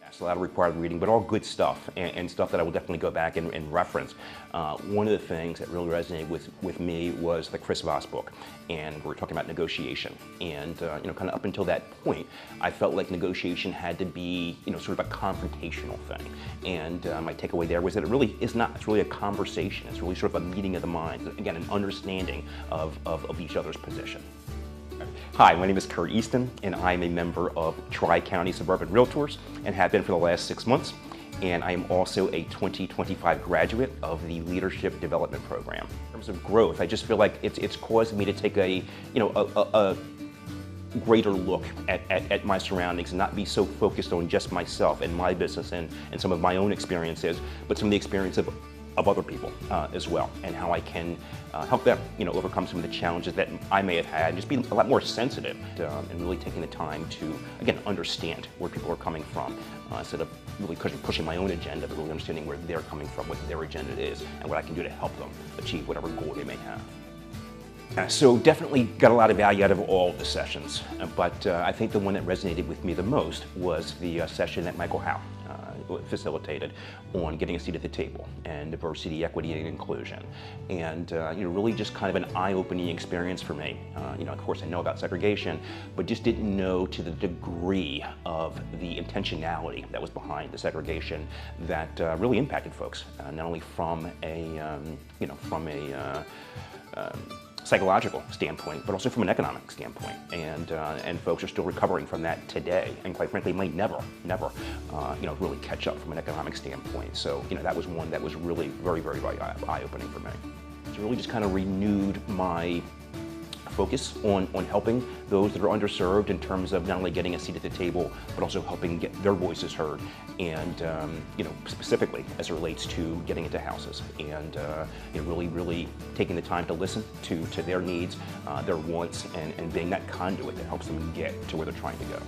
It's a lot of required reading, but all good stuff and stuff that I will definitely go back and reference. One of the things that really resonated with me was the Chris Voss book, and we were talking about negotiation. And kind of up until that point, I felt like negotiation had to be sort of a confrontational thing. And my takeaway there was that it really is not. It's really a conversation. It's really sort of a meeting of the minds. Again, an understanding of each other's position. Hi, my name is Curt Easton, and I'm a member of Tri-County Suburban REALTORS and have been for the last 6 months. And I am also a 2025 graduate of the Leadership Development Program. In terms of growth, I just feel like it's caused me to take a greater look at my surroundings and not be so focused on just myself and my business and some of my own experiences, but some of the experience of other people as well, and how I can help them overcome some of the challenges that I may have had, and just be a lot more sensitive and really taking the time to, again, understand where people are coming from instead of really pushing my own agenda, but really understanding where they're coming from, what their agenda is, and what I can do to help them achieve whatever goal they may have. So definitely got a lot of value out of all the sessions, but I think the one that resonated with me the most was the session that Michael Howe facilitated on getting a seat at the table and diversity, equity, and inclusion. And really just kind of an eye-opening experience for me. Of course I know about segregation, but just didn't know to the degree of the intentionality that was behind the segregation that really impacted folks, not only from a psychological standpoint, but also from an economic standpoint. And folks are still recovering from that today, and quite frankly might never really catch up from an economic standpoint. So that was one that was really very, very, very eye-opening for me. It's really just kind of renewed my focus on helping those that are underserved in terms of not only getting a seat at the table, but also helping get their voices heard, and specifically as it relates to getting into houses, and really taking the time to listen to their needs, their wants, and being that conduit that helps them get to where they're trying to go.